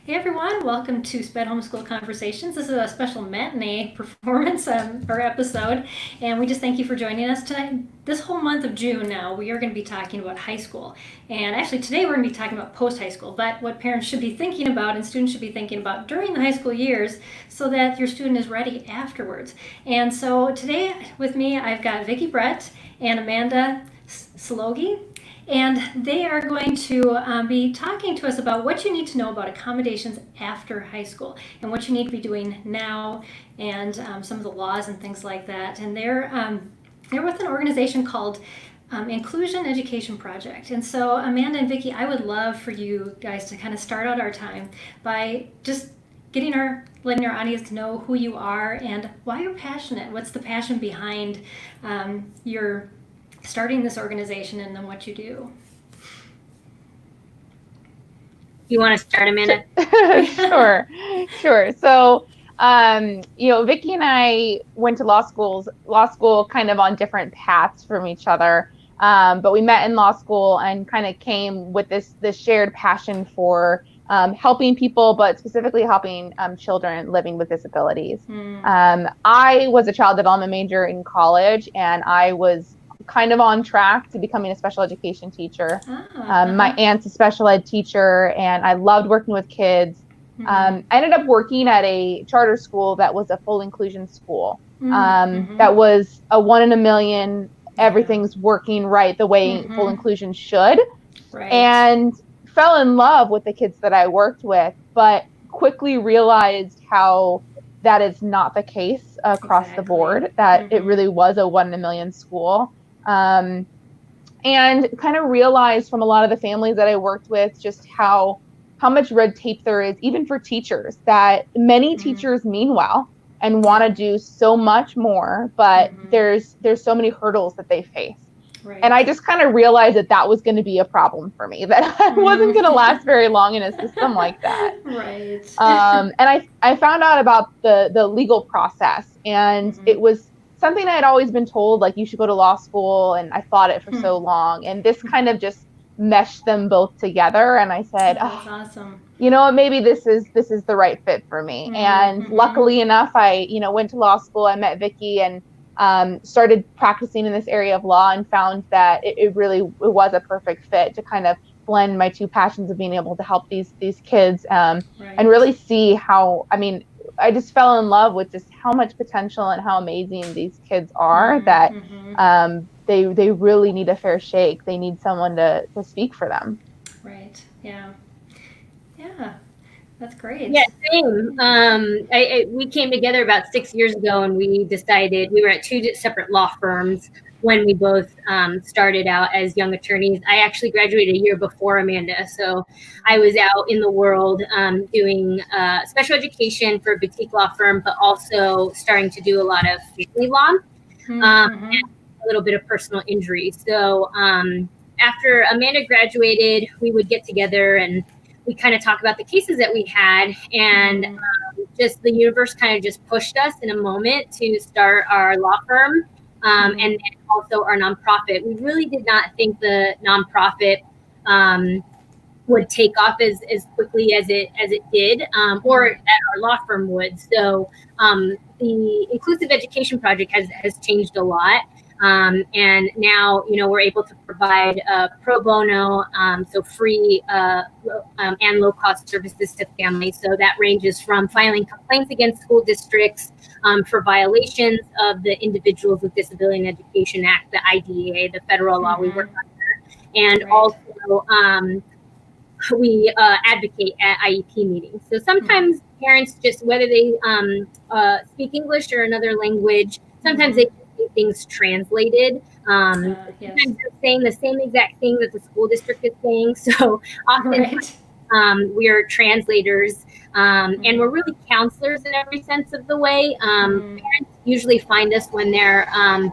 Hey everyone, welcome to SPED Homeschool Conversations. This is a special matinee performance or episode, and we just thank you for joining us tonight. This whole month of June now, we are going to be talking about high school. And actually today we're going to be talking about post-high school, but what parents should be thinking about and students should be thinking about during the high school years so that your student is ready afterwards. And so today with me, I've got Vickie Brett and Amanda Selogie. And they are going to be talking to us about what you need to know about accommodations after high school and what you need to be doing now and some of the laws and things like that. And they're with an organization called Inclusion Education Project. And so Amanda and Vickie, I would love for you guys to kind of start out our time by just letting our audience know who you are and why you're passionate. What's the passion behind your starting this organization and then what you do. You want to start, Amanda? Sure. So, Vickie and I went to law school kind of on different paths from each other. But we met in law school and kind of came with this shared passion for helping people, but specifically helping children living with disabilities. I was a child development major in college, and I was kind of on track to becoming a special education teacher. My aunt's a special ed teacher, and I loved working with kids. I ended up working at a charter school that was a full inclusion school. That was a 1 in a million. Everything's working right the way full inclusion should. Right. And fell in love with the kids that I worked with, but quickly realized how that is not the case across the board, that it really was a 1 in a million school. And kind of realized from a lot of the families that I worked with just how much red tape there is, even for teachers, that many teachers mean well and want to do so much more, but there's so many hurdles that they face. Right. And I just kind of realized that was going to be a problem for me, that I wasn't going to last very long in a system like that. Right. And I found out about the legal process, and it was something I had always been told, like, you should go to law school, and I fought it for so long. And this kind of just meshed them both together, and I said, that's awesome. You know what, maybe this is the right fit for me. And luckily enough, I went to law school. I met Vickie and started practicing in this area of law, and found that it was a perfect fit to kind of blend my two passions of being able to help these kids and really see how, I just fell in love with just how much potential and how amazing these kids are, that they really need a fair shake. They need someone to speak for them. Right. Yeah. That's great. Yeah, same. We came together about 6 years ago, and we decided we were at two separate law firms when we both started out as young attorneys. I actually graduated a year before Amanda, so I was out in the world doing special education for a boutique law firm, but also starting to do a lot of family law and a little bit of personal injury. So after Amanda graduated, we would get together and we kind of talk about the cases that we had, and just the universe kind of just pushed us in a moment to start our law firm and then also our nonprofit. We really did not think the nonprofit would take off as quickly as it did, or that our law firm would. So the Inclusive Education Project has changed a lot. And now, we're able to provide pro bono, so free and low-cost services to families. So that ranges from filing complaints against school districts for violations of the Individuals with Disability in Education Act, the IDEA, the federal law we work under, and also we advocate at IEP meetings. So sometimes parents, just whether they speak English or another language, sometimes they things translated. Sometimes they're saying the same exact thing that the school district is saying. So often we're translators, and we're really counselors in every sense of the way. Parents usually find us when they're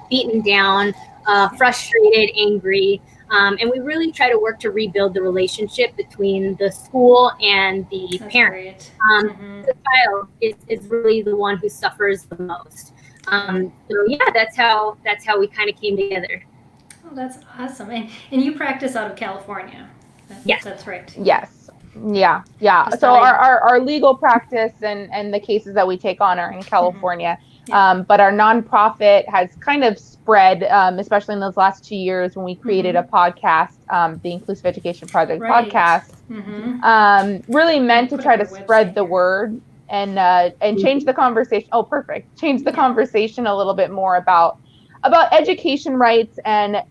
beaten down, frustrated, angry. And we really try to work to rebuild the relationship between the school and the parent. The child is really the one who suffers the most. So yeah, that's how we kind of came together. Oh, that's awesome. And you practice out of California. Yes. That's right. Yes. Yeah. Just So thought our legal practice and the cases that we take on are in California. Yeah. But our nonprofit has kind of spread, especially in those last 2 years when we created a podcast, the Inclusive Education Project Right. podcast, really meant to put try up to our spread website the here. word and change the conversation. Oh, perfect. Change the conversation a little bit more about education rights. And,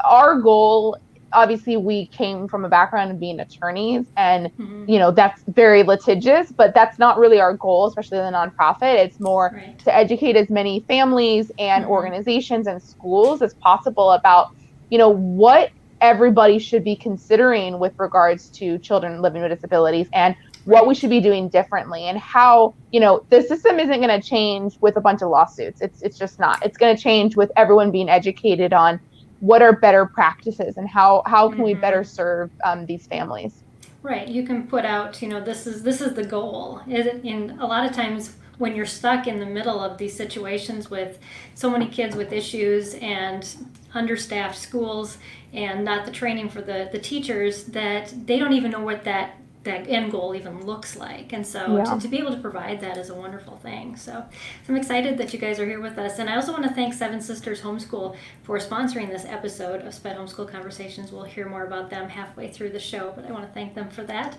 our goal, obviously we came from a background of being attorneys, and that's very litigious, but that's not really our goal, especially in the nonprofit. It's more Right. to educate as many families and organizations and schools as possible about, what everybody should be considering with regards to children living with disabilities, and what we should be doing differently, and how, the system isn't going to change with a bunch of lawsuits. It's just not. It's going to change with everyone being educated on what are better practices and how can we better serve these families. Right. You can put out, this is the goal. And a lot of times when you're stuck in the middle of these situations with so many kids with issues and understaffed schools and not the training for the teachers, that they don't even know what that end goal even looks like. And so to be able to provide that is a wonderful thing. So I'm excited that you guys are here with us. And I also want to thank Seven Sisters Homeschool for sponsoring this episode of SPED Homeschool Conversations. We'll hear more about them halfway through the show, but I want to thank them for that.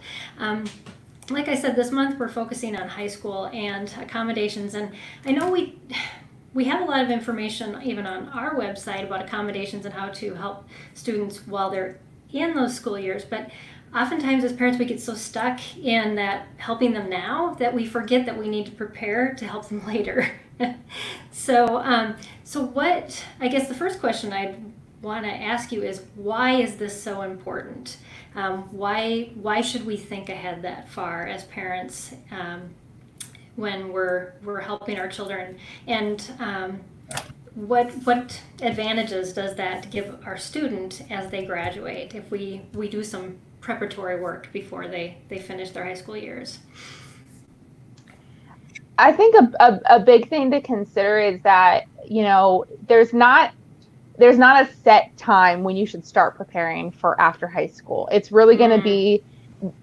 Like I said, this month we're focusing on high school and accommodations. And I know we have a lot of information even on our website about accommodations and how to help students while they're in those school years. But oftentimes as parents, we get so stuck in that helping them now that we forget that we need to prepare to help them later. So what, I guess the first question I'd want to ask you is, why is this so important? Why should we think ahead that far as parents when we're helping our children? And what advantages does that give our student as they graduate if we do some preparatory work before they finish their high school years? I think a big thing to consider is that, there's not a set time when you should start preparing for after high school. It's really going to be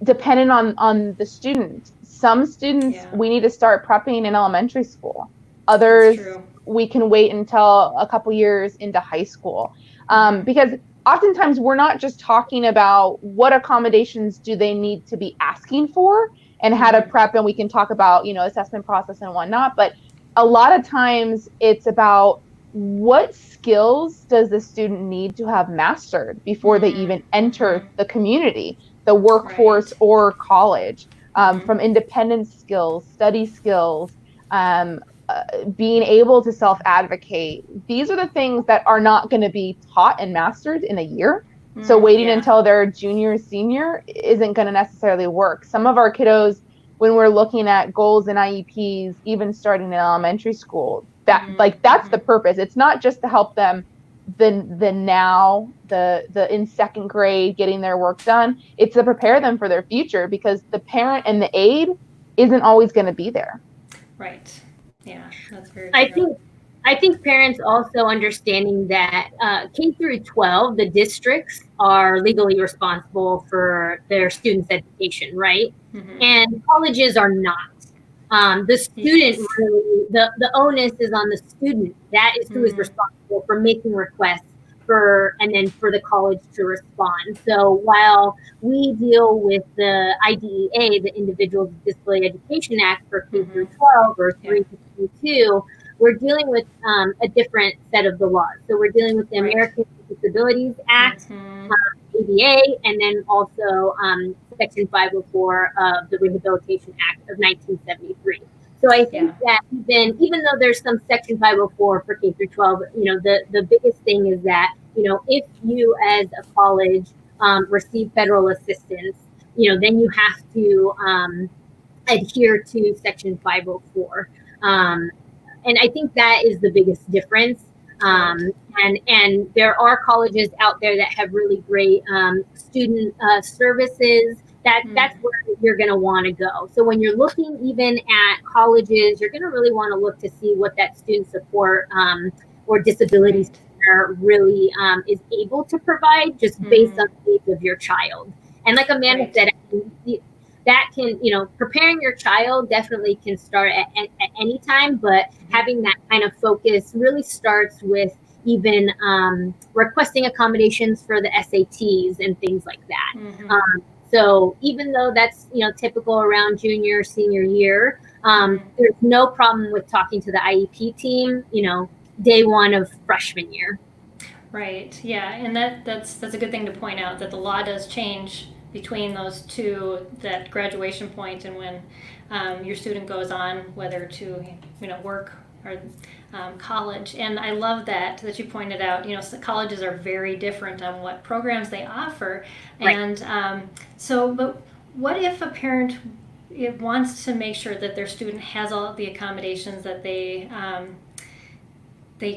dependent on the student. Some students, we need to start prepping in elementary school. Others, we can wait until a couple years into high school. Because oftentimes we're not just talking about what accommodations do they need to be asking for and how to prep, and we can talk about, assessment process and whatnot. But a lot of times it's about what skills does the student need to have mastered before they even enter the community, the workforce, or college, from independence skills, study skills, being able to self-advocate. These are the things that are not going to be taught and mastered in a year. So waiting until they're junior or senior isn't going to necessarily work. Some of our kiddos, when we're looking at goals and IEPs, even starting in elementary school, that's the purpose. It's not just to help them the in second grade getting their work done. It's to prepare them for their future, because the parent and the aide isn't always going to be there. Right. Yeah, that's very true. I think parents also understanding that K through 12, the districts are legally responsible for their students' education, right? And colleges are not. The student really, the onus is on the student. That is who is responsible for making requests and then for the college to respond. So while we deal with the IDEA, the Individuals with Disability Education Act for K through 12 or 3 to 2, we're dealing with a different set of the laws. So we're dealing with the Americans with Disabilities Act, ADA, and then also Section 504 of the Rehabilitation Act of 1973. So I think that even though there's some Section 504 for K through 12, the biggest thing is that, if you as a college receive federal assistance, then you have to adhere to Section 504. And I think that is the biggest difference. And there are colleges out there that have really great student services. That's where you're going to want to go. So when you're looking even at colleges, you're going to really want to look to see what that student support or disability center really is able to provide, just based on the age of your child. And like Amanda said, that can, preparing your child definitely can start at any time, but having that kind of focus really starts with even requesting accommodations for the SATs and things like that. So even though that's, typical around junior, senior year, there's no problem with talking to the IEP team, day one of freshman year. Right. Yeah, and that's a good thing to point out, that the law does change between those two, that graduation point and when your student goes on, whether to work or college. And I love that you pointed out, colleges are very different on what programs they offer. Right. And but what if a parent wants to make sure that their student has all the accommodations that they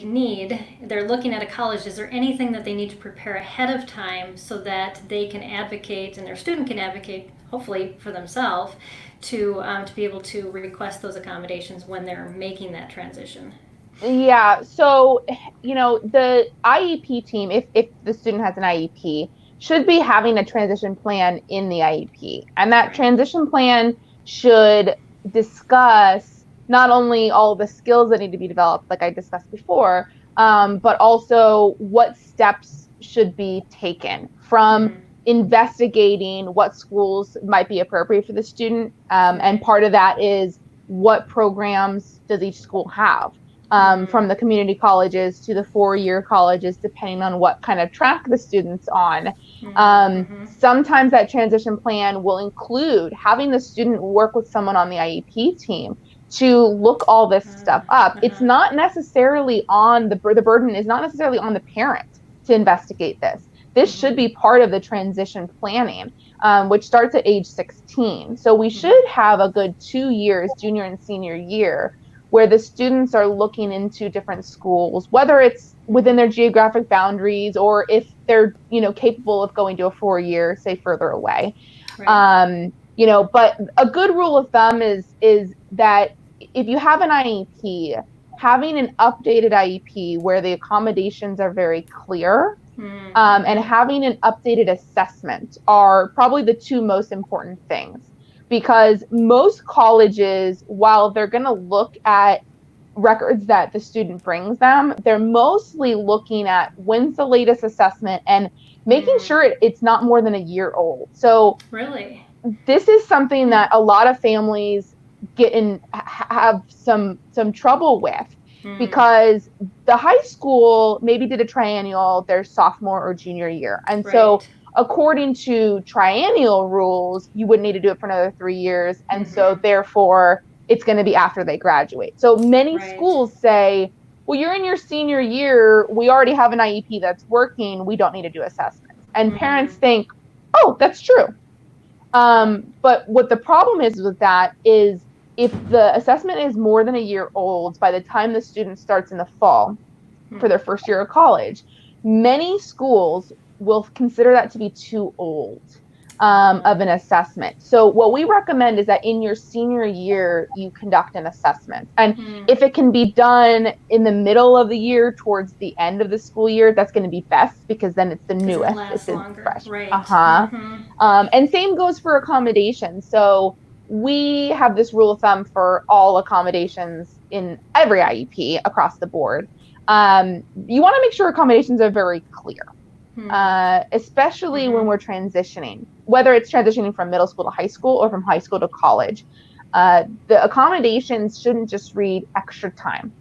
need? They're looking at a college. Is there anything that they need to prepare ahead of time so that they can advocate, and their student can advocate, hopefully for themselves, to be able to request those accommodations when they're making that transition? Yeah. So, the IEP team, if the student has an IEP, should be having a transition plan in the IEP. And that transition plan should discuss not only all the skills that need to be developed, like I discussed before, but also what steps should be taken from investigating what schools might be appropriate for the student. And part of that is, what programs does each school have? From the community colleges to the 4-year colleges, depending on what kind of track the student's on. Sometimes that transition plan will include having the student work with someone on the IEP team to look all this stuff up. It's not necessarily on the burden is not necessarily on the parent to investigate this. This should be part of the transition planning, which starts at age 16. So we should have a good 2 years, junior and senior year, where the students are looking into different schools, whether it's within their geographic boundaries or if they're, capable of going to a 4-year, say further away. Right. But a good rule of thumb is that if you have an IEP, having an updated IEP where the accommodations are very clear, and having an updated assessment are probably the two most important things. Because most colleges, while they're going to look at records that the student brings them, they're mostly looking at when's the latest assessment and making sure it's not more than a year old. So really, this is something that a lot of families have some trouble with, because the high school maybe did a triennial their sophomore or junior year. And so according to triennial rules, you wouldn't need to do it for another 3 years. And so therefore it's going to be after they graduate. So many schools say, well, you're in your senior year. We already have an IEP that's working. We don't need to do assessments. And parents think, oh, that's true. But what the problem is with that is, if the assessment is more than a year old by the time the student starts in the fall for their first year of college, many schools will consider that to be too old of an assessment. So what we recommend is that in your senior year, you conduct an assessment. And if it can be done in the middle of the year, towards the end of the school year, that's going to be best, because then it's the newest, it's fresh. And same goes for accommodations. So we have this rule of thumb for all accommodations in every IEP across the board. You want to make sure accommodations are very clear. Especially when we're transitioning, whether it's transitioning from middle school to high school or from high school to college. The accommodations shouldn't just read extra time,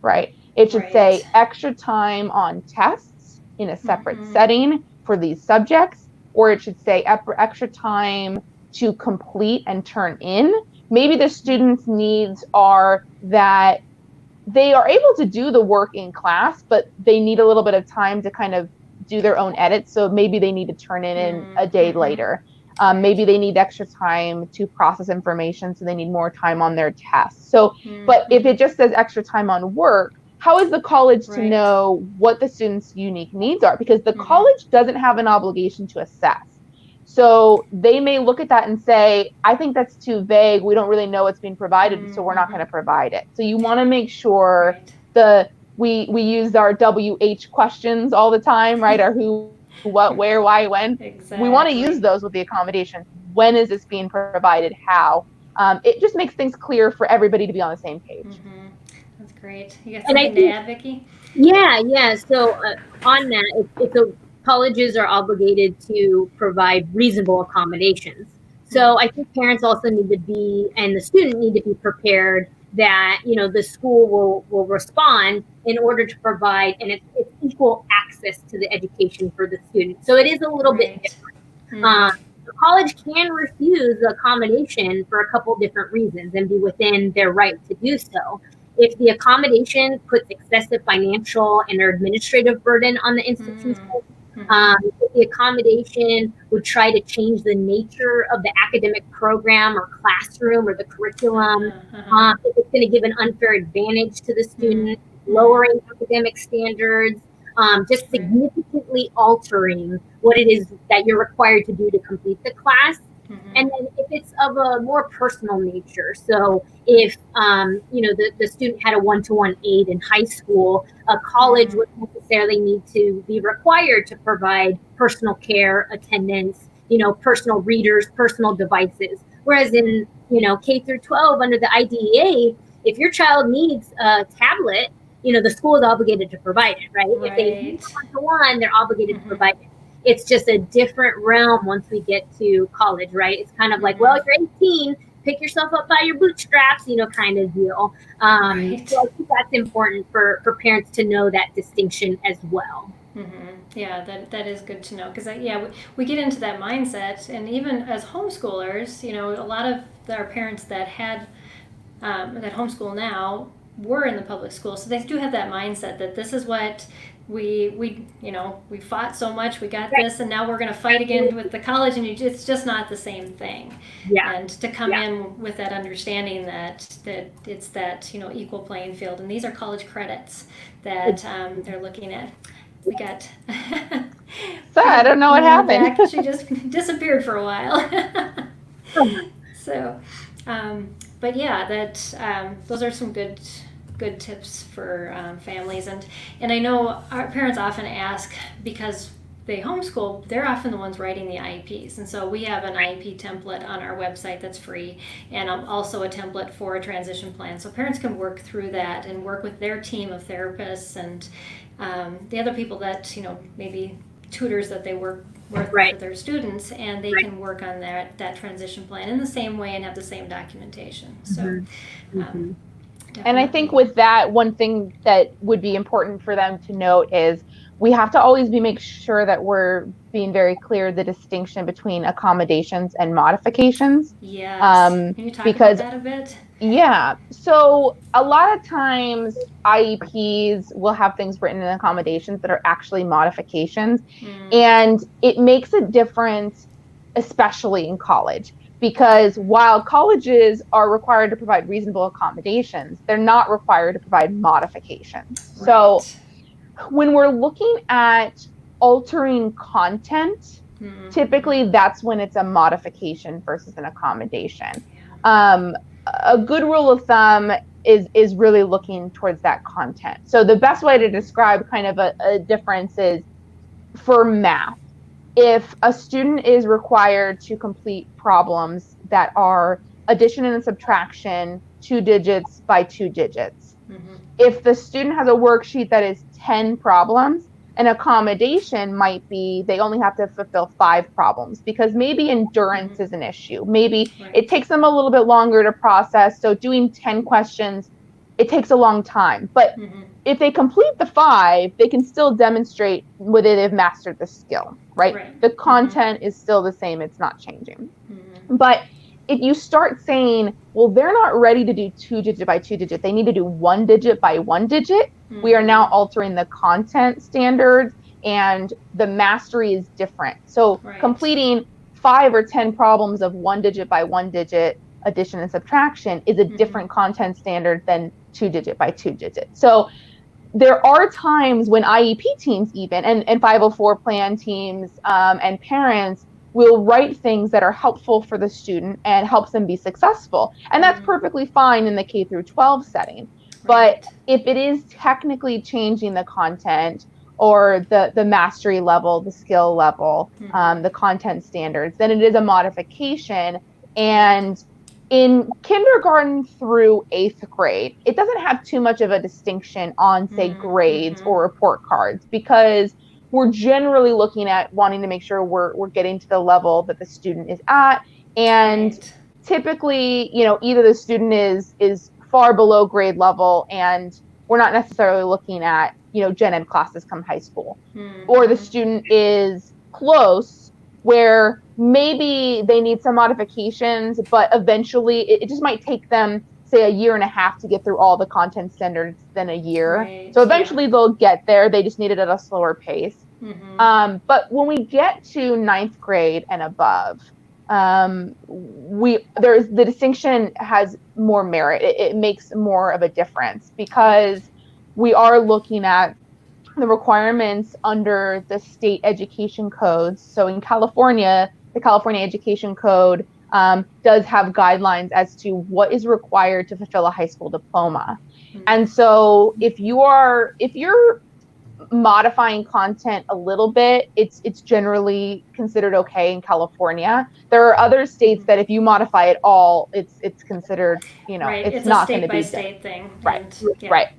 right? It should say extra time on tests in a separate setting for these subjects, or it should say extra time to complete and turn in. Maybe the student's needs are that they are able to do the work in class, but they need a little bit of time to kind of do their own edits. So maybe they need to turn it in a day later. Maybe they need extra time to process information, so they need more time on their tests. So, but if it just says extra time on work, how is the college to know what the student's unique needs are? Because the college doesn't have an obligation to assess. So they may look at that and say, I think that's too vague. We don't really know what's being provided, so we're not going to provide it. So you want to make sure we use our WH questions all the time, right? Our who, what, where, why, when. We want to use those with the accommodation. when is this being provided, how. It just makes things clear for everybody to be on the same page. Mm-hmm. That's great. You got And I something think, to add, Vickie? yeah. So on that, colleges are obligated to provide reasonable accommodations. So I think parents also need to be, and the student need to be prepared that, you know, the school will respond in order to provide, and it's equal access to the education for the student. So it is a little bit different. The college can refuse the accommodation for a couple different reasons and be within their right to do so. If the accommodation puts excessive financial and or administrative burden on the institution, if the accommodation would try to change the nature of the academic program or classroom or the curriculum, if it's going to give an unfair advantage to the student, lowering academic standards, just significantly altering what it is that you're required to do to complete the class. And then if it's of a more personal nature, so if you know, the student had a one-to-one aide in high school, a college wouldn't necessarily need to be required to provide personal care, attendance, you know, personal readers, personal devices. Whereas in, you know, K through 12 under the IDEA, if your child needs a tablet, you know, the school is obligated to provide it, right? If they need one-to-one, they're obligated to provide it. It's just a different realm once we get to college, right? It's kind of like, well, you're 18, pick yourself up by your bootstraps, you know, kind of deal. So I think that's important for parents to know that distinction as well. Yeah, that is good to know, because we get into that mindset, and even as homeschoolers, you know, a lot of our parents that had that homeschool now were in the public school, so they do have that mindset that this is what we you know, we fought so much, we got this, and now we're going to fight again with the college, and it's just not the same thing. And to come in with that understanding that it's that, you know, equal playing field, and these are college credits that they're looking at. We got so I don't know what happened. Back. She just disappeared for a while. So but yeah, that those are some good tips for families, and I know our parents often ask, because they homeschool, they're often the ones writing the IEPs, and so we have an IEP template on our website that's free, and also a template for a transition plan, so parents can work through that and work with their team of therapists and the other people that, you know, maybe tutors that they work with their students, and they can work on that transition plan in the same way and have the same documentation. So and I think with that, one thing that would be important for them to note is we have to always make sure that we're being very clear the distinction between accommodations and modifications. Yes. Can you talk about that a bit? Yeah. So a lot of times IEPs will have things written in accommodations that are actually modifications. And it makes a difference, especially in college, because while colleges are required to provide reasonable accommodations, they're not required to provide modifications. So when we're looking at altering content, typically that's when it's a modification versus an accommodation. A good rule of thumb is really looking towards that content. So the best way to describe kind of a difference is for math. If a student is required to complete problems that are addition and subtraction, 2 digits by 2 digits, if the student has a worksheet that is 10 problems, an accommodation might be they only have to fulfill 5 problems, because maybe endurance is an issue. Maybe it takes them a little bit longer to process. So doing 10 questions, it takes a long time. But if they complete the 5, they can still demonstrate whether they've mastered the skill, right? The content is still the same. It's not changing. But if you start saying, well, they're not ready to do 2 digit by 2 digit, they need to do 1 digit by 1 digit, we are now altering the content standards, and the mastery is different. So completing 5 or 10 problems of 1 digit by 1 digit addition and subtraction is a different content standard than 2 digit by 2 digit. So there are times when IEP teams even, and 504 plan teams and parents will write things that are helpful for the student and helps them be successful. And that's perfectly fine in the K through 12 setting. But if it is technically changing the content, or the mastery level, the skill level, the content standards, then it is a modification. And in kindergarten through 8th grade, it doesn't have too much of a distinction on, say, grades or report cards, because we're generally looking at wanting to make sure we're getting to the level that the student is at. And typically, either the student is far below grade level, and we're not necessarily looking at, gen ed classes come high school, or the student is close where maybe they need some modifications, but eventually it just might take them, say, a year and a half to get through all the content standards than a year. So eventually they'll get there. They just need it at a slower pace. But when we get to 9th grade and above, the distinction has more merit. It makes more of a difference, because we are looking at the requirements under the state education codes. So in California, the California Education Code does have guidelines as to what is required to fulfill a high school diploma. And so if you're modifying content a little bit, it's generally considered okay in California. There are other states that if you modify it all, it's considered, it's not going to be a state by state thing. Right.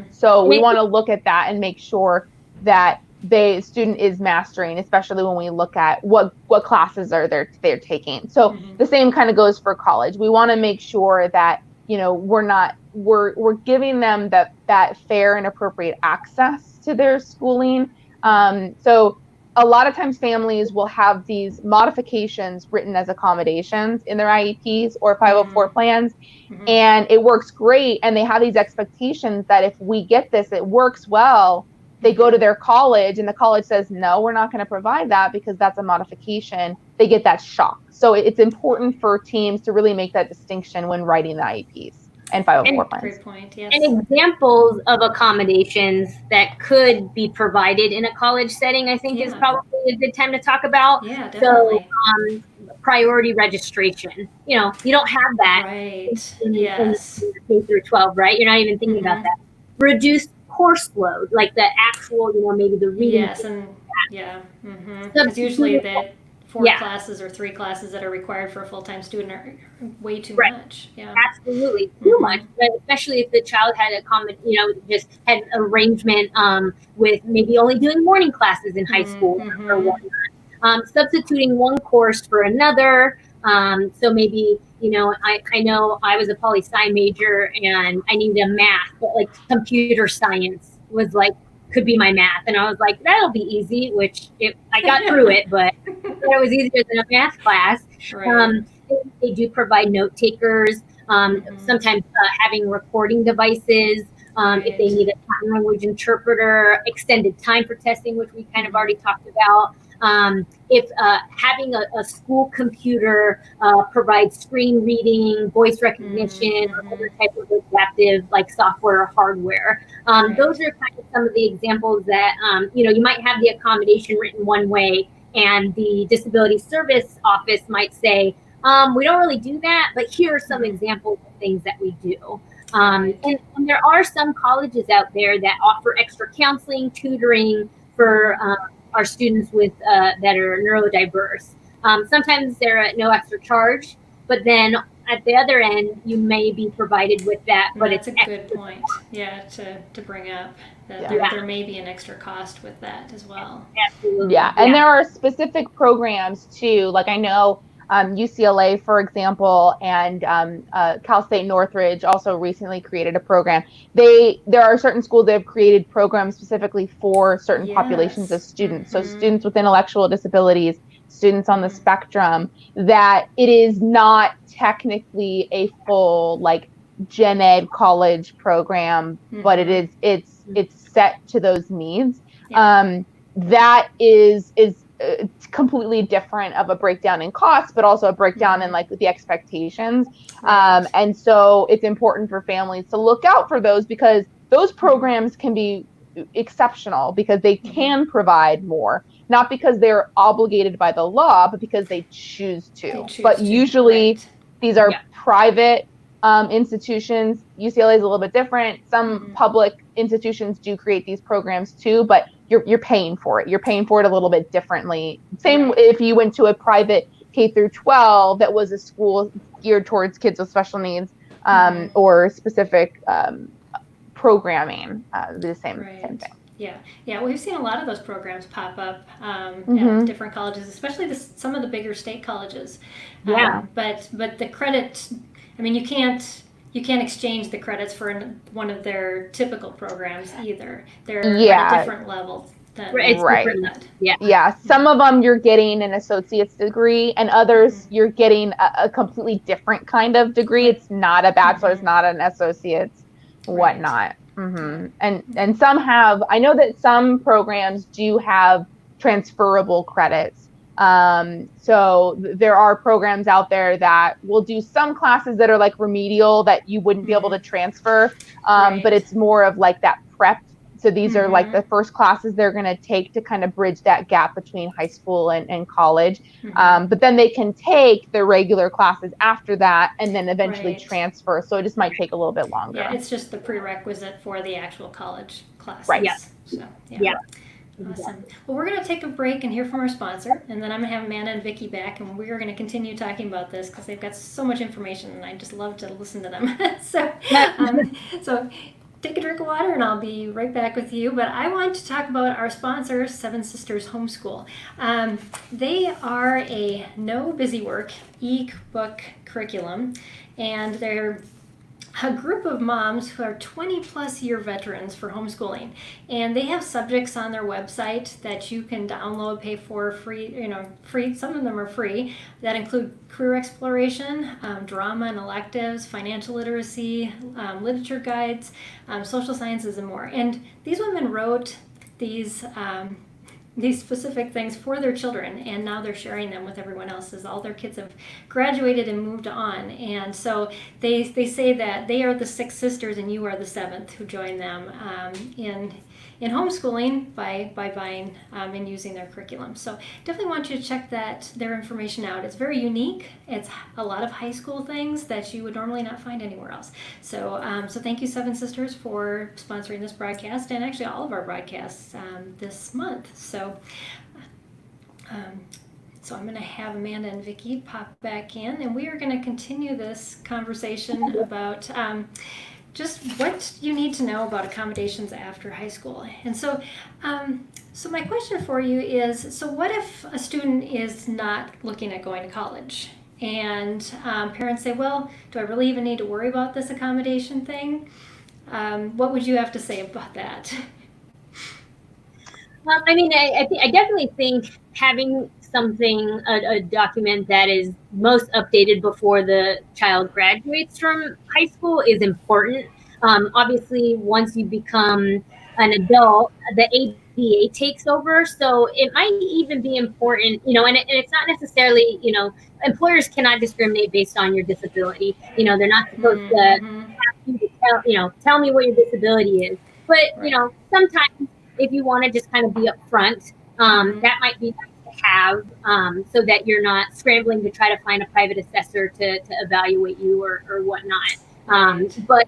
So we want to look at that and make sure that the student is mastering, especially when we look at what classes they're taking. So the same kind of goes for college. We want to make sure that, we're giving them that fair and appropriate access to their schooling. So a lot of times families will have these modifications written as accommodations in their IEPs or 504 plans, and it works great. And they have these expectations that if we get this, it works well. They go to their college and the college says, no, we're not going to provide that because that's a modification. They get that shock. So it's important for teams to really make that distinction when writing the IEPs and 504 plans. Great point, yes. And examples of accommodations that could be provided in a college setting, I think, is probably a good time to talk about. Yeah, definitely. So priority registration, you don't have that in K through 12, right? You're not even thinking about that. Reduced course load, like the actual, maybe the reading. Yes, and because usually the 4 classes or 3 classes that are required for a full-time student are way too much. Yeah, absolutely too much. But especially if the child had just had an arrangement with maybe only doing morning classes in high school or whatnot. Substituting one course for another. So maybe, I know I was a poli-sci major and I needed a math, but like computer science was could be my math. And I was like, that'll be easy, which I got through it, but it was easier than a math class. Right. They do provide note takers, sometimes having recording devices, if they need a sign language interpreter, extended time for testing, which we kind of already talked about. If having a school computer provides screen reading, voice recognition, or other type of adaptive software or hardware. Those are kind of some of the examples that, you might have the accommodation written one way and the disability service office might say, we don't really do that, but here are some examples of things that we do. And there are some colleges out there that offer extra counseling, tutoring for our students with that are neurodiverse. Sometimes they're at no extra charge, but then at the other end, you may be provided with that. But that's a good point. Yeah, to bring up that there may be an extra cost with that as well. Absolutely. Yeah, and there are specific programs too. Like I know UCLA, for example, and Cal State Northridge also recently created a program. There are certain schools that have created programs specifically for certain populations of students. So students with intellectual disabilities, students on the spectrum, that it is not technically a full gen ed college program, but it's set to those needs. That is completely different of a breakdown in costs, but also a breakdown in the expectations. And so it's important for families to look out for those, because those programs can be exceptional because they can provide more, not because they're obligated by the law, but because they choose to. But usually these are private institutions. UCLA is a little bit different. Some public institutions do create these programs too, but you're paying for it. You're paying for it a little bit differently. Same if you went to a private K through 12 that was a school geared towards kids with special needs, or specific programming, the same thing. Yeah, we've seen a lot of those programs pop up at different colleges, especially some of the bigger state colleges. But the credit, I mean, you can't exchange the credits for one of their typical programs either. They're at a different level. Some of them you're getting an associate's degree, and others you're getting a completely different kind of degree. It's not a bachelor's, not an associate's, whatnot. And some have, I know that some programs do have transferable credits. So there are programs out there that will do some classes that are like remedial that you wouldn't be able to transfer, but it's more of like that prep. So these are like the first classes they're going to take to kind of bridge that gap between high school and college. But then they can take their regular classes after that and then eventually transfer. So it just might take a little bit longer. Yeah, it's just the prerequisite for the actual college classes. Right. So, Awesome. Well, we're going to take a break and hear from our sponsor, and then I'm going to have Amanda and Vickie back, and we're going to continue talking about this because they've got so much information, and I just love to listen to them. So take a drink of water, and I'll be right back with you. But I want to talk about our sponsor, Seven Sisters Homeschool. They are a no busy work e-book curriculum, and they're a group of moms who are 20 plus year veterans for homeschooling, and they have subjects on their website that you can download, pay for free, some of them are free, that include career exploration, drama and electives, financial literacy, literature guides, social sciences, and more. And these women wrote these specific things for their children, and now they're sharing them with everyone else as all their kids have graduated and moved on. And so they say that they are the sixth sisters and you are the seventh who join them in homeschooling by buying and using their curriculum. So definitely want you to check their information out. It's very unique. It's a lot of high school things that you would normally not find anywhere else. So so thank you, Seven Sisters, for sponsoring this broadcast and actually all of our broadcasts this month. So I'm going to have Amanda and Vickie pop back in, and we are going to continue this conversation about just what you need to know about accommodations after high school. And so so my question for you is, so what if a student is not looking at going to college? And parents say, well, do I really even need to worry about this accommodation thing? What would you have to say about that? Well, I mean, I definitely think having something, a document that is most updated before the child graduates from high school is important. Obviously, once you become an adult, the ADA takes over. So it might even be important, and it's not necessarily, employers cannot discriminate based on your disability. They're not supposed to have you to tell me what your disability is. But, sometimes if you want to just kind of be upfront, that might be nice to have, so that you're not scrambling to try to find a private assessor to evaluate you or whatnot. But,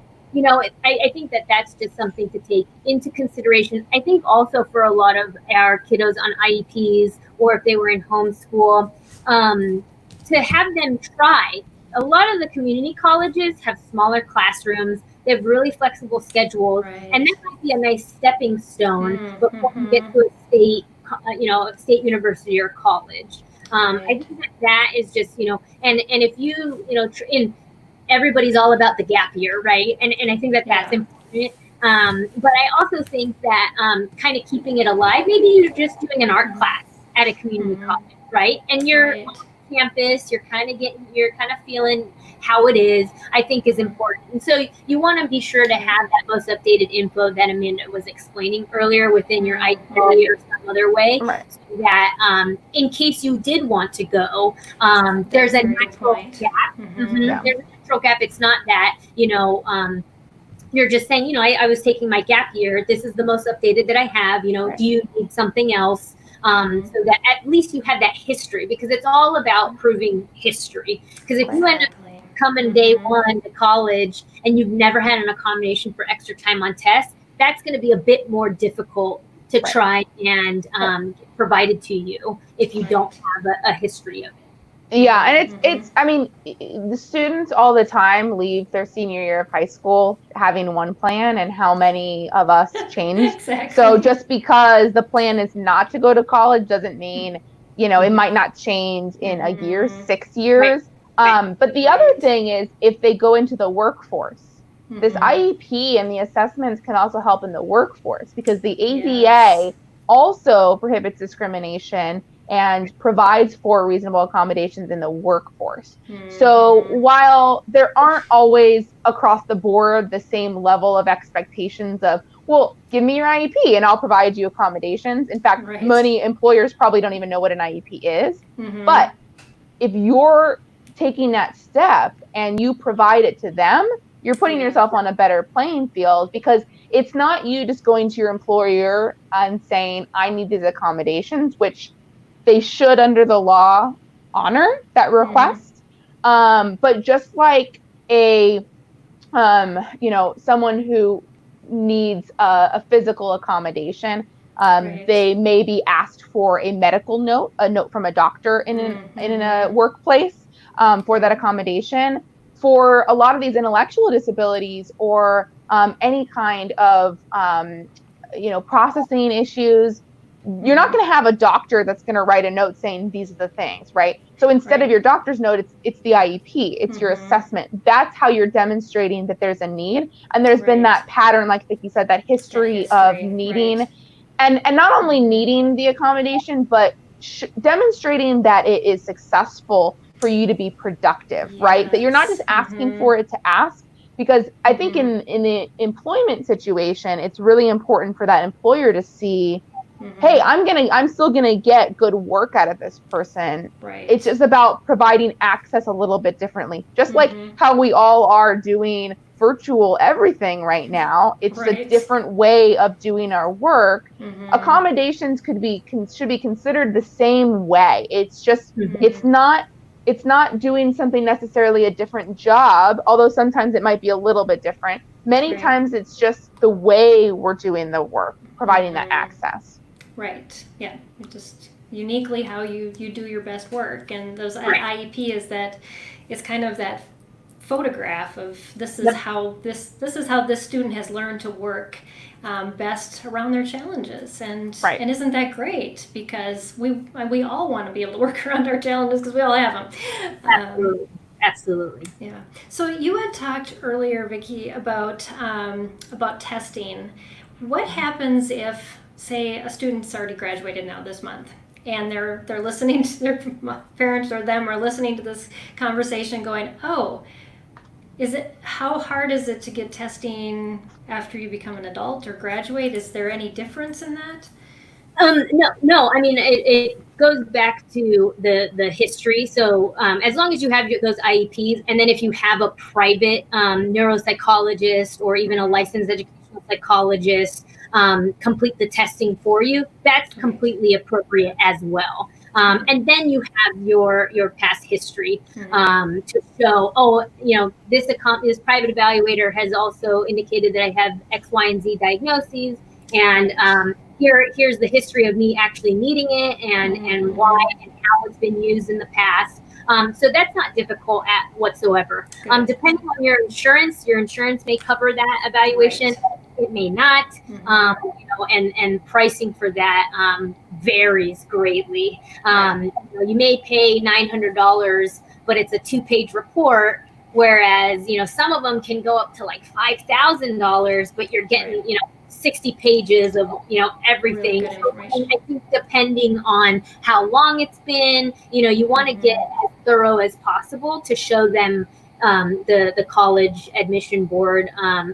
I think that's just something to take into consideration. I think also for a lot of our kiddos on IEPs, or if they were in homeschool, to have them try. A lot of the community colleges have smaller classrooms. They have really flexible schedules, and that might be a nice stepping stone before you get to a state, a state university or college. I think that is just, and if you, everybody's all about the gap year, right? And I think that's important. But I also think that kind of keeping it alive, maybe you're just doing an art class at a community college, right? And you're on campus, you're kind of feeling how it is, I think is important. And so you want to be sure to have that most updated info that Amanda was explaining earlier within your itinerary or some other way, so that in case you did want to go, there's a natural gap. There's a natural gap. It's not that, you're just saying, I was taking my gap year. This is the most updated that I have. Do you need something else? So that at least you have that history, because it's all about proving history. Because if you end up come in day one to college and you've never had an accommodation for extra time on tests, that's going to be a bit more difficult to try and get provided to you if you don't have a history of it. Yeah, and it's I mean, the students all the time leave their senior year of high school having one plan, and how many of us changed. Exactly. So just because the plan is not to go to college doesn't mean, you know, it might not change in a year, 6 years. But the other thing is, if they go into the workforce, this IEP and the assessments can also help in the workforce, because the ADA also prohibits discrimination and provides for reasonable accommodations in the workforce. So while there aren't always across the board the same level of expectations of, well, give me your IEP and I'll provide you accommodations. In fact, many employers probably don't even know what an IEP is. But if you're taking that step and you provide it to them, you're putting yourself on a better playing field, because it's not you just going to your employer and saying, I need these accommodations, which they should, under the law, honor that request. But just like a, you know, someone who needs a physical accommodation, they may be asked for a medical note, a note from a doctor in a workplace for that accommodation. For a lot of these intellectual disabilities or any kind of, you know, processing issues, you're not going to have a doctor that's going to write a note saying these are the things, right? So instead of your doctor's note, it's the IEP, it's your assessment. That's how you're demonstrating that there's a need. And there's been that pattern, like Vickie said, that history of needing, and not only needing the accommodation, but demonstrating that it is successful for you to be productive, right? That you're not just asking for it to ask. Because I think in the employment situation, it's really important for that employer to see, hey, I'm still gonna get good work out of this person. It's just about providing access a little bit differently. Just like how we all are doing virtual everything right now, it's a different way of doing our work. Accommodations should be considered the same way. It's just it's not doing something necessarily a different job, although sometimes it might be a little bit different. Many times it's just the way we're doing the work, providing that access. Right. Yeah. It's just uniquely how you do your best work. And those IEP is that it's kind of that photograph of this is how this student has learned to work best around their challenges. And isn't that great? Because we all want to be able to work around our challenges, because we all have them. Absolutely. Yeah. So you had talked earlier, Vickie, about testing. What happens if, say, a student's already graduated now this month, and they're listening to their parents or them are listening to this conversation going, oh, how hard is it to get testing after you become an adult or graduate? Is there any difference in that? No. I mean, it goes back to the history. So as long as you have those IEPs, and then if you have a private neuropsychologist or even a licensed educational psychologist complete the testing for you, that's completely appropriate as well. And then you have your past history to show, oh, you know, this private evaluator has also indicated that I have X, Y, and Z diagnoses, and here's the history of me actually needing it, and why and how it's been used in the past. So that's not difficult whatsoever. Depending on your insurance may cover that evaluation. It may not, you know, and pricing for that varies greatly. You know, you may pay $900, but it's a 2-page report, whereas, you know, some of them can go up to like $5,000, but you're getting, you know, 60 pages of, you know, everything. Really good information. I think depending on how long it's been, you know, you want to get as thorough as possible to show them the college admission board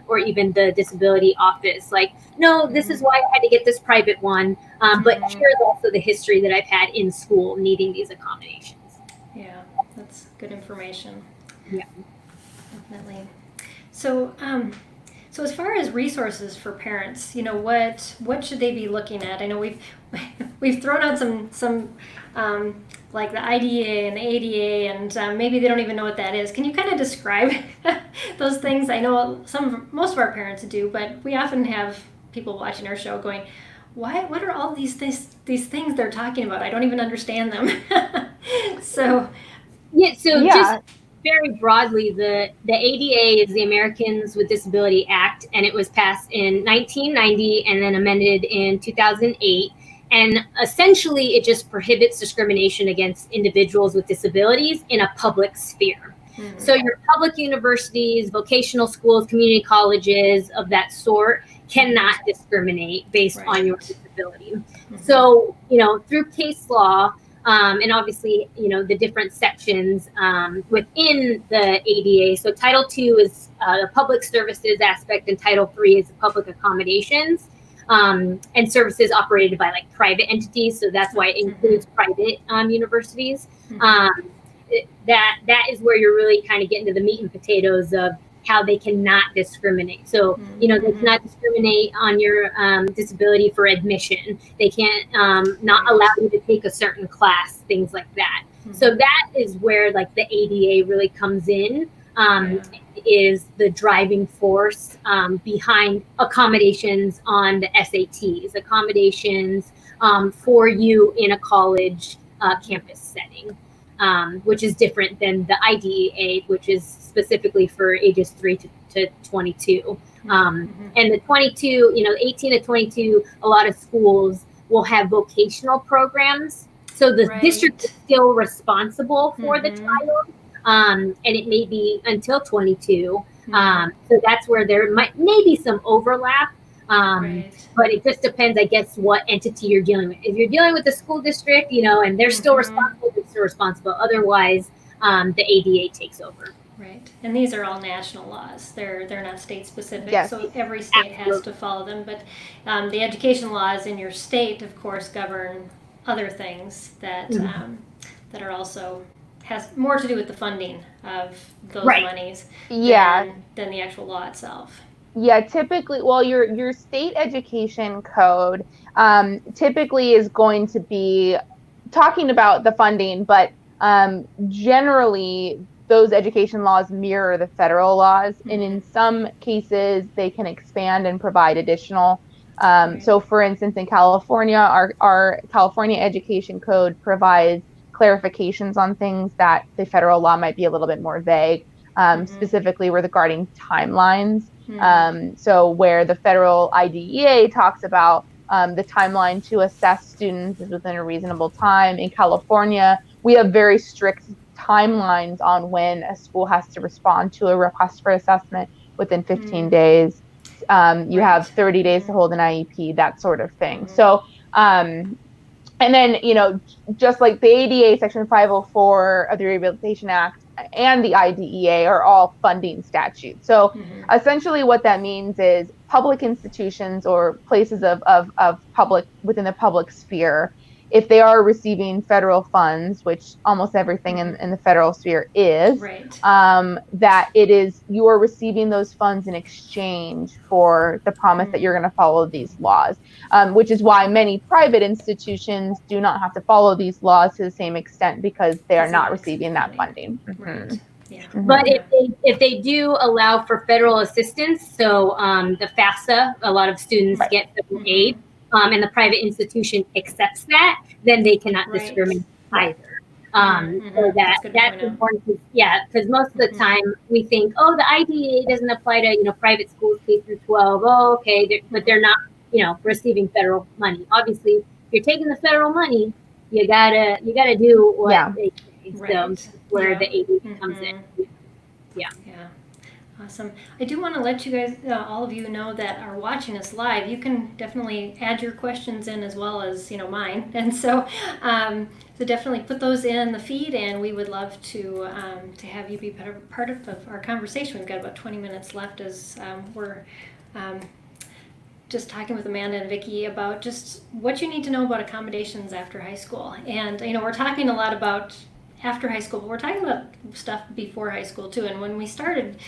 or even the disability office, like, no, this is why I had to get this private one, but here's also the history that I've had in school needing these accommodations. Yeah, that's good information. Yeah, definitely. So so as far as resources for parents, you know, what should they be looking at? I know we've thrown out some like the IDEA and the ADA, and maybe they don't even know what that is. Can you kind of describe those things? I know most of our parents do, but we often have people watching our show going, what are all these things they're talking about? I don't even understand them. So just very broadly, the ADA is the Americans with Disability Act, and it was passed in 1990 and then amended in 2008. And essentially, it just prohibits discrimination against individuals with disabilities in a public sphere. Mm-hmm. So your public universities, vocational schools, community colleges of that sort cannot discriminate based on your disability. Mm-hmm. So, through case law, and obviously, the different sections within the ADA. So Title II is the public services aspect, and Title III is the public accommodations and services operated by like private entities. So that's why it includes private universities. Mm-hmm. That is where you're really kind of getting to the meat and potatoes of how they cannot discriminate. So, they cannot discriminate on your disability for admission. They can't not allow you to take a certain class, things like that. Mm-hmm. So that is where like the ADA really comes in, is the driving force behind accommodations on the SATs, accommodations for you in a college campus setting. Which is different than the IDEA, which is specifically for ages 3 to 22. And the 22, 18 to 22, a lot of schools will have vocational programs. So the district is still responsible for the child, and it may be until 22. So that's where there maybe some overlap. But it just depends, I guess, what entity you're dealing with. If you're dealing with the school district, and they're still responsible, they're still responsible. Otherwise, the ADA takes over. Right. And these are all national laws. They're not state specific, so every state has to follow them. But the education laws in your state, of course, govern other things that that are also has more to do with the funding of those monies than the actual law itself. Yeah, typically, your state education code typically is going to be talking about the funding, but generally those education laws mirror the federal laws, and in some cases they can expand and provide additional. So, for instance, in California, our California education code provides clarifications on things that the federal law might be a little bit more vague, specifically regarding timelines. So where the federal IDEA talks about the timeline to assess students is within a reasonable time. In California, we have very strict timelines on when a school has to respond to a request for assessment within 15 days. You have 30 days to hold an IEP, that sort of thing. So, and then, just like the ADA Section 504 of the Rehabilitation Act and the IDEA are all funding statutes. So essentially what that means is public institutions or places of public within the public sphere, if they are receiving federal funds, which almost everything in the federal sphere is, that it is you are receiving those funds in exchange for the promise that you're going to follow these laws, which is why many private institutions do not have to follow these laws to the same extent because they are not receiving that funding. But if they do allow for federal assistance, so the FAFSA, a lot of students get federal aid, and the private institution accepts that, then they cannot discriminate either. So that's important. Because most of the time we think, the IDEA doesn't apply to private schools K through 12. Oh, okay, but they're not receiving federal money. Obviously, if you're taking the federal money, you gotta do what they say. So that's where the ADA comes in. Yeah. Awesome. I do want to let you guys, all of you, know that are watching us live. You can definitely add your questions in as well as mine, and so definitely put those in the feed, and we would love to have you be part of our conversation. We've got about 20 minutes left as we're just talking with Amanda and Vickie about just what you need to know about accommodations after high school, and we're talking a lot about after high school, but we're talking about stuff before high school too. And when you started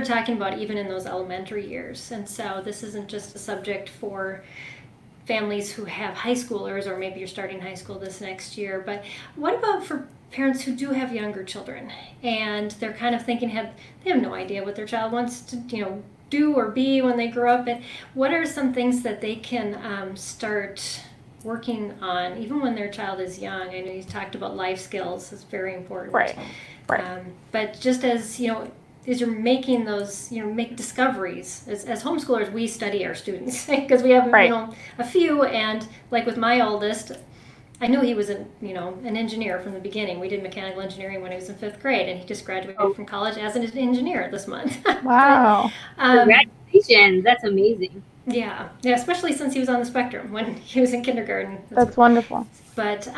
talking about even in those elementary years. And so this isn't just a subject for families who have high schoolers, or maybe you're starting high school this next year, but what about for parents who do have younger children and they're kind of thinking they have no idea what their child wants to do or be when they grow up, and what are some things that they can start working on even when their child is young? I know you talked about life skills is very important, Right. But just as as you're making those, make discoveries. As homeschoolers, we study our students because we have, a few. And like with my oldest, I knew he was an engineer from the beginning. We did mechanical engineering when he was in 5th grade, and he just graduated from college as an engineer this month. Wow. Congratulations. That's amazing. Yeah, especially since he was on the spectrum when he was in kindergarten. That's wonderful. But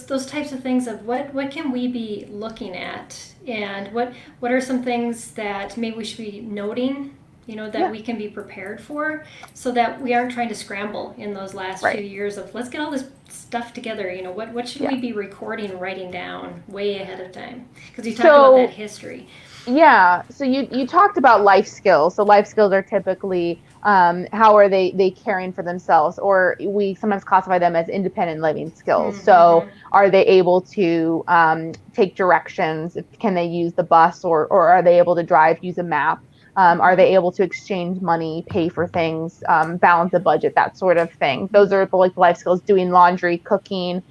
those types of things of what can we be looking at, and what are some things that maybe we should be noting, that we can be prepared for, so that we aren't trying to scramble in those last few years of let's get all this stuff together. What should we be recording, writing down way ahead of time? Because you talked about that history. Yeah. So you talked about life skills. So life skills are typically how are they caring for themselves, or we sometimes classify them as independent living skills. Mm-hmm. So are they able to take directions? Can they use the bus, or are they able to drive, use a map? Are they able to exchange money, pay for things, balance a budget, that sort of thing? Those are like life skills. Doing laundry, cooking,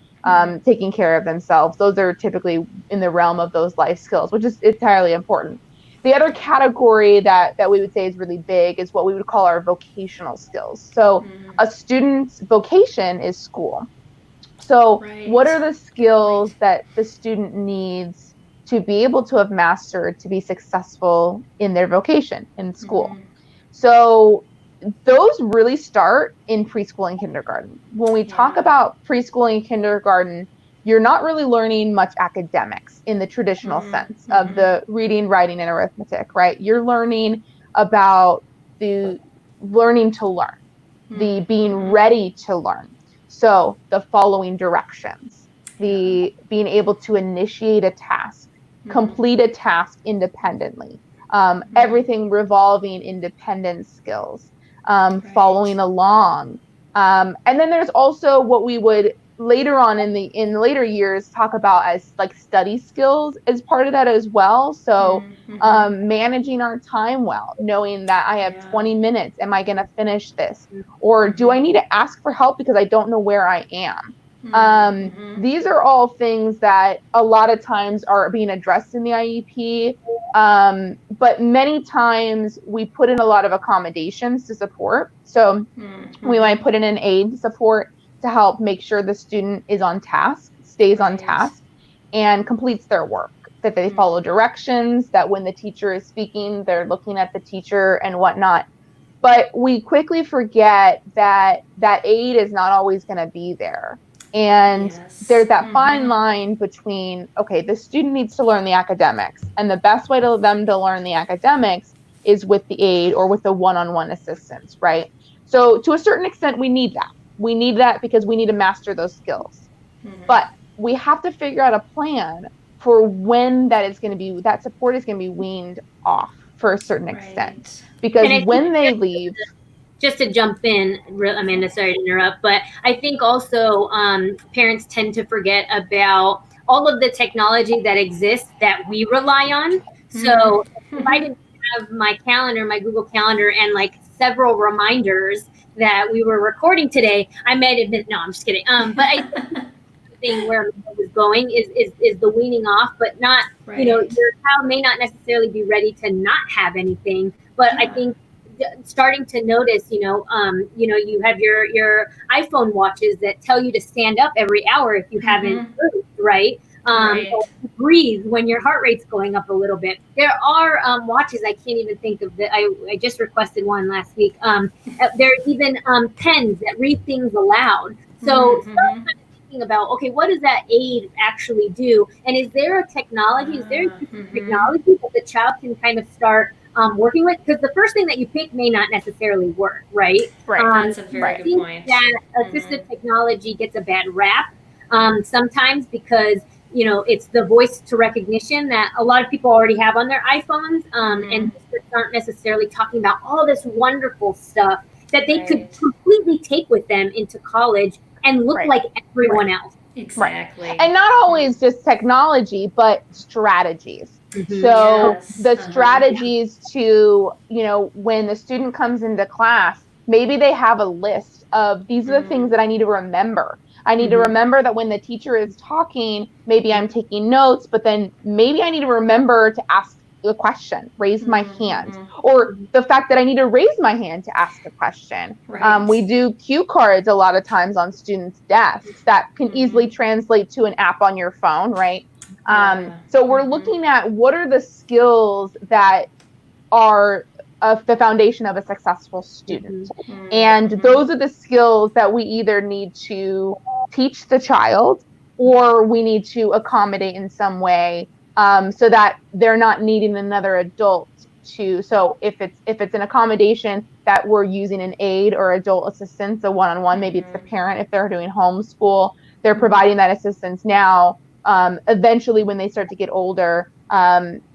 taking care of themselves. Those are typically in the realm of those life skills, which is entirely important. The other category that we would say is really big is what we would call our vocational skills. So a student's vocation is school. So what are the skills that the student needs to be able to have mastered to be successful in their vocation in school? So those really start in preschool and kindergarten. When we talk about preschool and kindergarten, you're not really learning much academics in the traditional sense of the reading, writing, and arithmetic, right? You're learning about the learning to learn, the being ready to learn. So the following directions, the being able to initiate a task, complete a task independently, everything revolving independent skills, following along. And then there's also what we would later on in the later years talk about as like study skills as part of that as well. So managing our time well, knowing that I have 20 minutes, am I going to finish this? Or do I need to ask for help because I don't know where I am? These are all things that a lot of times are being addressed in the IEP, but many times we put in a lot of accommodations to support. So we might put in an aid support to help make sure the student is on task, stays on task, and completes their work, that they follow directions, that when the teacher is speaking, they're looking at the teacher and whatnot. But we quickly forget that that aid is not always going to be there. And there's that fine line between, okay, the student needs to learn the academics, and the best way to them to learn the academics is with the aid or with the one-on-one assistance, right? So to a certain extent, we need that. We need that because we need to master those skills. But we have to figure out a plan for when that support is going to be weaned off for a certain extent. Because when they leave... Just to jump in, Amanda, sorry to interrupt, but I think also parents tend to forget about all of the technology that exists that we rely on. So if I didn't have my calendar, my Google Calendar, and like several reminders that we were recording today, I might have been, no, I'm just kidding. But I think where I was going is the weaning off, but not, your child may not necessarily be ready to not have anything, but I think starting to notice, you have your iPhone watches that tell you to stand up every hour if you haven't moved, right? Breathe when your heart rate's going up a little bit. There are watches, I can't even think of that. I just requested one last week. There are even pens that read things aloud. So start kind of thinking about, okay, what does that aid actually do? And is there a technology, technology that the child can kind of start working with? Because the first thing that you pick may not necessarily work, right? That's a very good point. That assistive technology gets a bad rap sometimes because, it's the voice to recognition that a lot of people already have on their iPhones, and districts aren't necessarily talking about all this wonderful stuff that they could completely take with them into college and look like everyone else. Exactly. Right. And not always just technology, but strategies. So the strategies to, when the student comes into class, maybe they have a list of these are the things that I need to remember. I need to remember that when the teacher is talking, maybe I'm taking notes, but then maybe I need to remember to ask a question, raise my hand, or the fact that I need to raise my hand to ask a question. We do cue cards a lot of times on students' desks that can easily translate to an app on your phone, right? So we're looking at what are the skills that are the foundation of a successful student. And those are the skills that we either need to teach the child or we need to accommodate in some way, so that they're not needing another adult to. So if it's an accommodation that we're using an aide or adult assistance, a one-on-one, maybe it's the parent. If they're doing homeschool, they're providing that assistance now. Eventually, when they start to get older,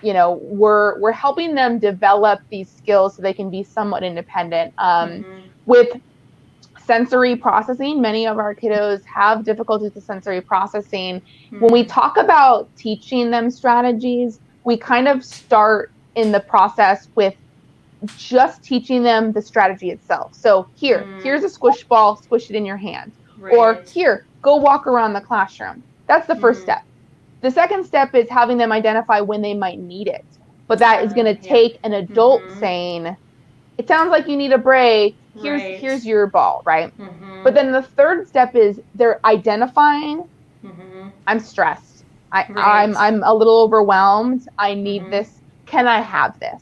we're helping them develop these skills so they can be somewhat independent. With sensory processing, many of our kiddos have difficulties with sensory processing. When we talk about teaching them strategies, we kind of start in the process with just teaching them the strategy itself. So here's a squish ball, squish it in your hand. Or here, go walk around the classroom. That's the first step. The second step is having them identify when they might need it. But that is going to take an adult saying, it sounds like you need a break. Here's your ball, right? But then the third step is they're identifying, I'm stressed. I'm a little overwhelmed. I need this. Can I have this?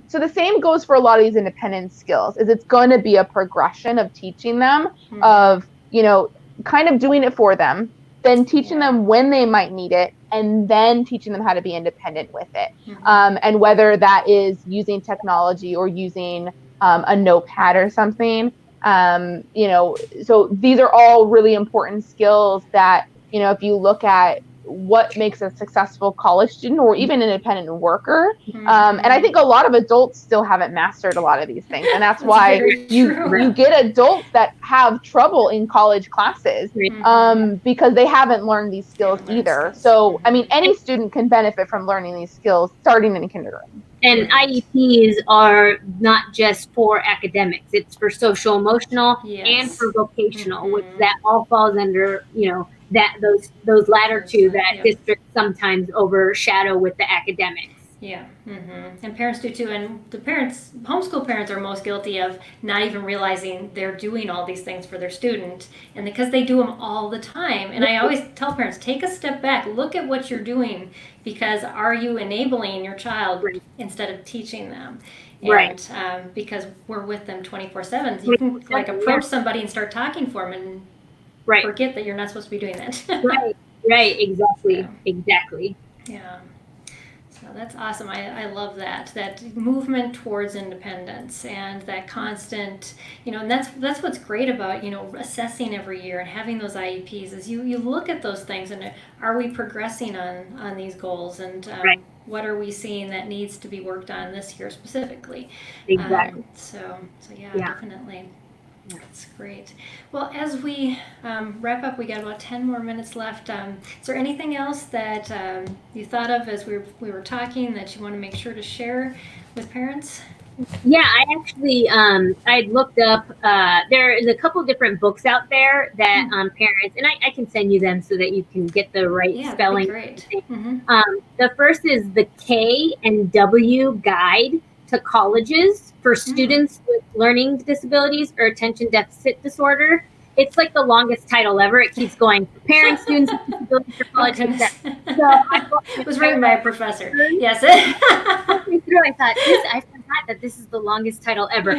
So the same goes for a lot of these independent skills, is it's going to be a progression of teaching them, of, kind of doing it for them, then teaching them when they might need it, and then teaching them how to be independent with it. And whether that is using technology or using a notepad or something, so these are all really important skills that, if you look at what makes a successful college student or even an independent worker. And I think a lot of adults still haven't mastered a lot of these things. And that's why you get adults that have trouble in college classes, because they haven't learned these skills either. So, I mean, any student can benefit from learning these skills starting in kindergarten. And IEPs are not just for academics. It's for social emotional and for vocational, which that all falls under, that those latter two that districts sometimes overshadow with the academics. And parents do too. And the homeschool parents are most guilty of not even realizing they're doing all these things for their student, and because they do them all the time. And I always tell parents, take a step back, look at what you're doing, because are you enabling your child instead of teaching them? And because we're with them 24/7, you can approach somebody and start talking for them and forget that you're not supposed to be doing that. Exactly. So that's awesome. I love that movement towards independence and that constant, and that's what's great about, assessing every year and having those IEPs is you look at those things and are we progressing on these goals, and what are we seeing that needs to be worked on this year specifically. So definitely. That's great. Well, as we wrap up, we got about 10 more minutes left. Is there anything else that you thought of as we were talking that you want to make sure to share with parents? Yeah, I actually, I looked up, there is a couple different books out there that parents, and I can send you them so that you can get the right spelling. That'd be great. The first is the K and W Guide to Colleges for Students with Learning Disabilities or Attention Deficit Disorder. It's like the longest title ever. It keeps going. Parents, students with disabilities for college. It was written by a professor. Yes. I thought, I forgot that this is the longest title ever.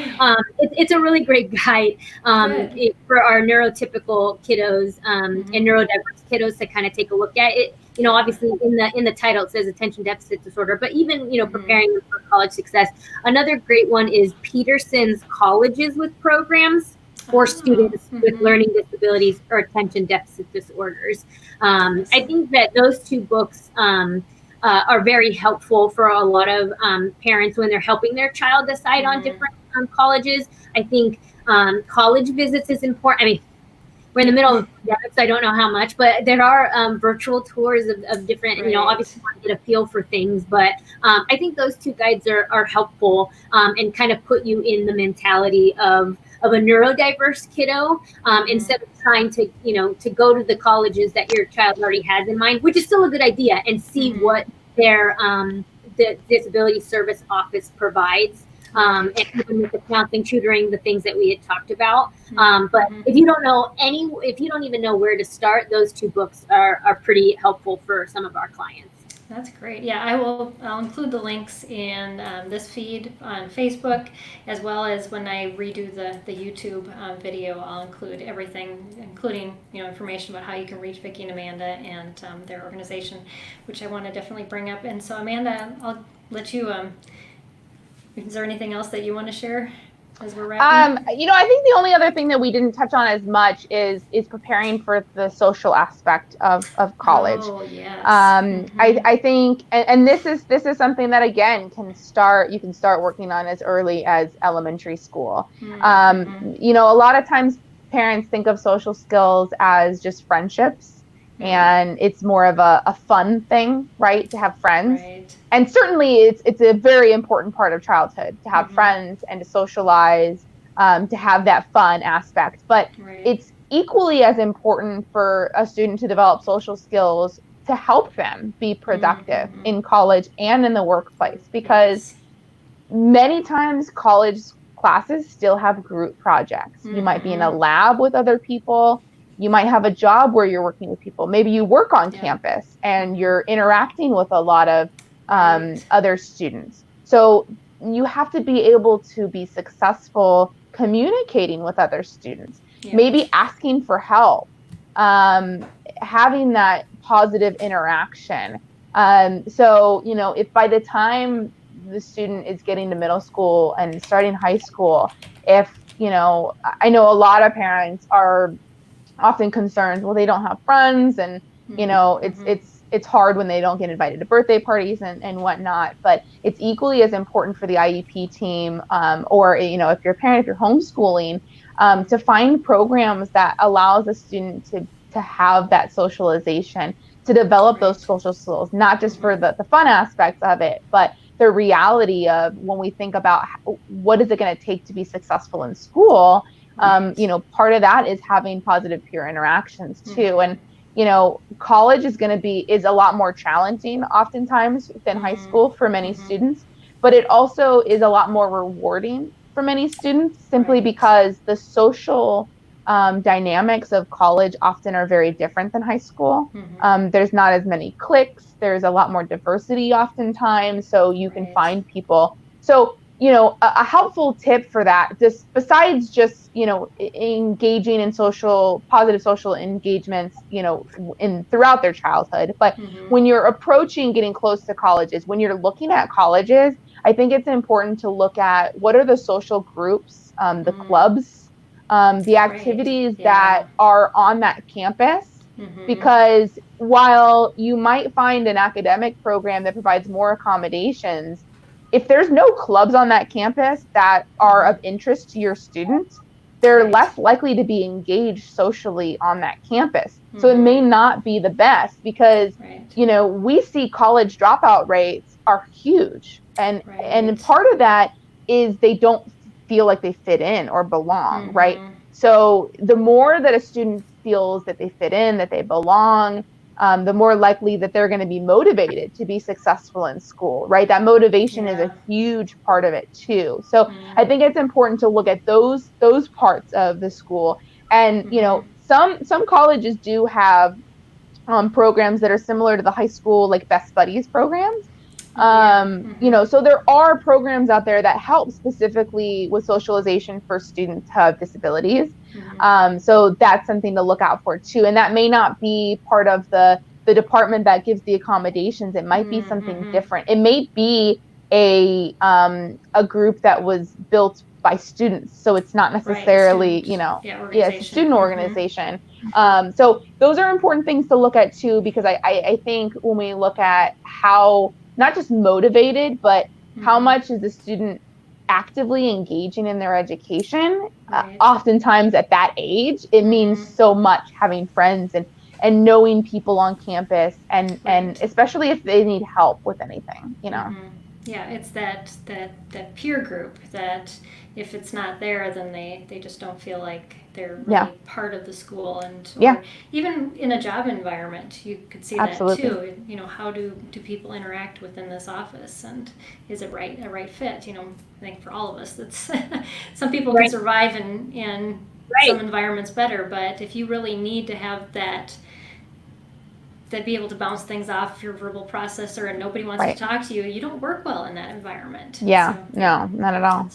It's a really great guide for our neurotypical kiddos and neurodiverse kiddos to kind of take a look at it. Obviously in the title it says attention deficit disorder, but even preparing them for college success. Another great one is Peterson's Colleges with Programs for Students with Learning Disabilities or Attention Deficit Disorders. I think that those two books are very helpful for a lot of parents when they're helping their child decide on different colleges. I think college visits is important. I mean, we're in the middle of pandemic, so I don't know how much, but there are virtual tours of different, Right. obviously want to get a feel for things, but I think those two guides are helpful and kind of put you in the mentality of a neurodiverse kiddo instead of trying to, to go to the colleges that your child already has in mind, which is still a good idea, and see what their the disability service office provides. And even with the counseling, tutoring, the things that we had talked about. But if you don't even know where to start, those two books are pretty helpful for some of our clients. That's great. Yeah, I'll include the links in this feed on Facebook, as well as when I redo the YouTube video, I'll include everything, including information about how you can reach Vickie and Amanda and their organization, which I want to definitely bring up. And so, Amanda, I'll let you. Is there anything else that you want to share as we're wrapping? I think the only other thing that we didn't touch on as much is preparing for the social aspect of college. Oh, yes. I think, and this is something that again you can start working on as early as elementary school. A lot of times parents think of social skills as just friendships. And it's more of a fun thing, right? To have friends. Right. And certainly it's a very important part of childhood to have friends and to socialize, to have that fun aspect. But it's equally as important for a student to develop social skills to help them be productive in college and in the workplace, because many times college classes still have group projects. You might be in a lab with other people. You might have a job where you're working with people. Maybe you work on campus and you're interacting with a lot of other students. So you have to be able to be successful communicating with other students, maybe asking for help, having that positive interaction. So, if by the time the student is getting to middle school and starting high school, I know a lot of parents are often concerned, well, they don't have friends, and it's hard when they don't get invited to birthday parties and whatnot. But it's equally as important for the IEP team, or if you're a parent, if you're homeschooling, to find programs that allows a student to have that socialization, to develop those social skills, not just for the fun aspects of it, but the reality of when we think about what is it going to take to be successful in school. Part of that is having positive peer interactions too. And, college is a lot more challenging oftentimes than high school for many students, but it also is a lot more rewarding for many students simply because the social dynamics of college often are very different than high school. There's not as many cliques. There's a lot more diversity oftentimes. So you can find people. So, a helpful tip for that, just besides just, engaging in positive social engagements, throughout their childhood. But when you're approaching getting close to colleges, when you're looking at colleges, I think it's important to look at what are the social groups, the clubs, the activities that are on that campus. Because while you might find an academic program that provides more accommodations, if there's no clubs on that campus that are of interest to your students, they're less likely to be engaged socially on that campus. So it may not be the best because, we see college dropout rates are huge. And part of that is they don't feel like they fit in or belong, right? So the more that a student feels that they fit in, that they belong, the more likely that they're going to be motivated to be successful in school, right? That motivation is a huge part of it too. So I think it's important to look at those parts of the school. And, some colleges do have programs that are similar to the high school, like Best Buddies programs. So there are programs out there that help specifically with socialization for students who have disabilities. So that's something to look out for too. And that may not be part of the department that gives the accommodations. It might be something different. It may be a group that was built by students. So it's not necessarily, a student organization. So those are important things to look at too, because I think when we look at how not just motivated, but how much is the student actively engaging in their education, Right. oftentimes at that age, it means so much having friends and knowing people on campus and especially if they need help with anything, you know. Yeah, it's that peer group that if it's not there, then they just don't feel like they're really part of the school, and or even in a job environment, you could see that too. You know, how do people interact within this office, and is it a right fit? You know, I think for all of us, that's some people can survive in some environments better, but if you really need to have that be able to bounce things off your verbal processor and nobody wants to talk to you, you don't work well in that environment. Yeah, so, no, not at all.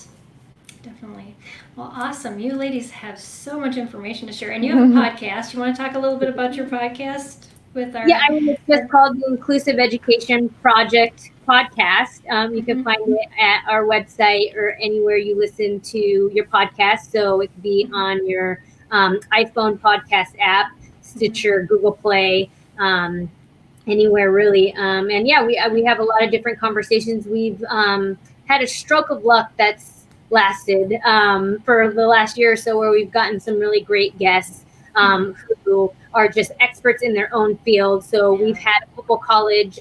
Definitely. Well, awesome. You ladies have so much information to share. And you have a podcast. You want to talk a little bit about your podcast with our... Yeah, I mean, it's just called the Inclusive Education Project Podcast. You can find it at our website or anywhere you listen to your podcast. So it could be on your iPhone podcast app, Stitcher, Google Play, anywhere really. And yeah, we have a lot of different conversations. We've had a stroke of luck that's lasted for the last year or so, where we've gotten some really great guests who are just experts in their own field. So we've had a couple college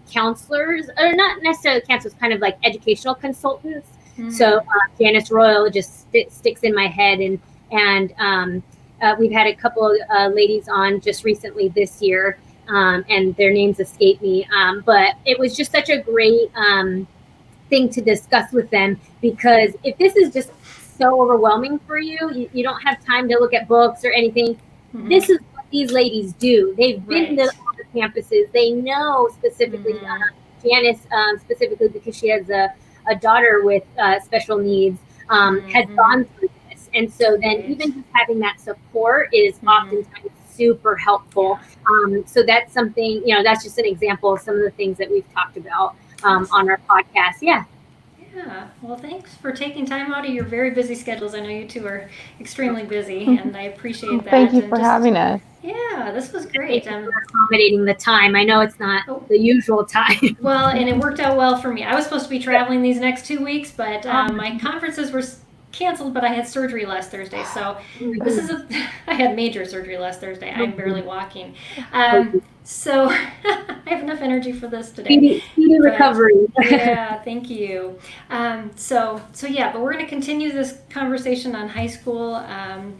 counselors, or not necessarily counselors, kind of like educational consultants. So Janice Royal just sticks in my head, and we've had a couple of ladies on just recently this year, and their names escape me. But it was just such a great thing to discuss with them, because if this is just so overwhelming for you, you don't have time to look at books or anything. This is what these ladies do. They've been to all the campuses. They know specifically, Janice specifically, because she has a daughter with special needs, has gone through this. And so then even just having that support is oftentimes super helpful. So that's something, you know, that's just an example of some of the things that we've talked about on our podcast. Yeah. Well, thanks for taking time out of your very busy schedules. I know you two are extremely busy, and I appreciate that. Thank you for having us. Yeah, this was great. Thank you for accommodating the time. I know it's not the usual time. Well, and it worked out well for me. I was supposed to be traveling these next 2 weeks, but my conferences were canceled, but I had surgery last Thursday. So this is I had major surgery last Thursday. I'm barely walking. So I have enough energy for this today. Speedy recovery. Yeah, thank you. So yeah, but we're going to continue this conversation on high school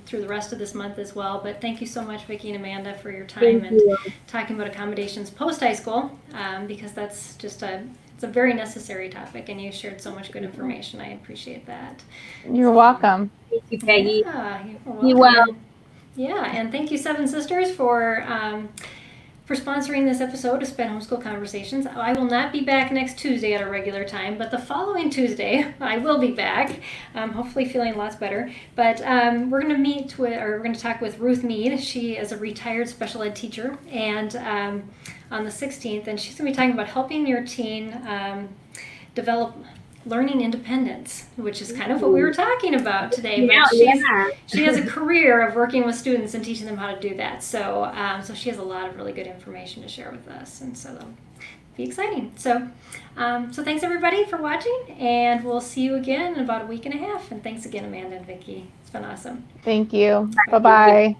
through the rest of this month as well. But thank you so much, Vickie and Amanda, for your time and talking about accommodations post-high school, because that's just it's a very necessary topic, and you shared so much good information. I appreciate that. You're welcome. Thank you, Peggy. Yeah, you're welcome. Yeah, and thank you, Seven Sisters, for sponsoring this episode of SPED Homeschool Conversations. I will not be back next Tuesday at a regular time, but the following Tuesday I will be back, hopefully feeling lots better. But we're going to talk with Ruth Mead. She is a retired special ed teacher, and on the 16th, and she's going to be talking about helping your teen develop learning independence, which is kind of what we were talking about today. But she has a career of working with students and teaching them how to do that. So she has a lot of really good information to share with us, and so that'll be exciting. So thanks everybody for watching, and we'll see you again in about a week and a half. And thanks again, Amanda and Vickie. It's been awesome. Thank you. Bye-bye.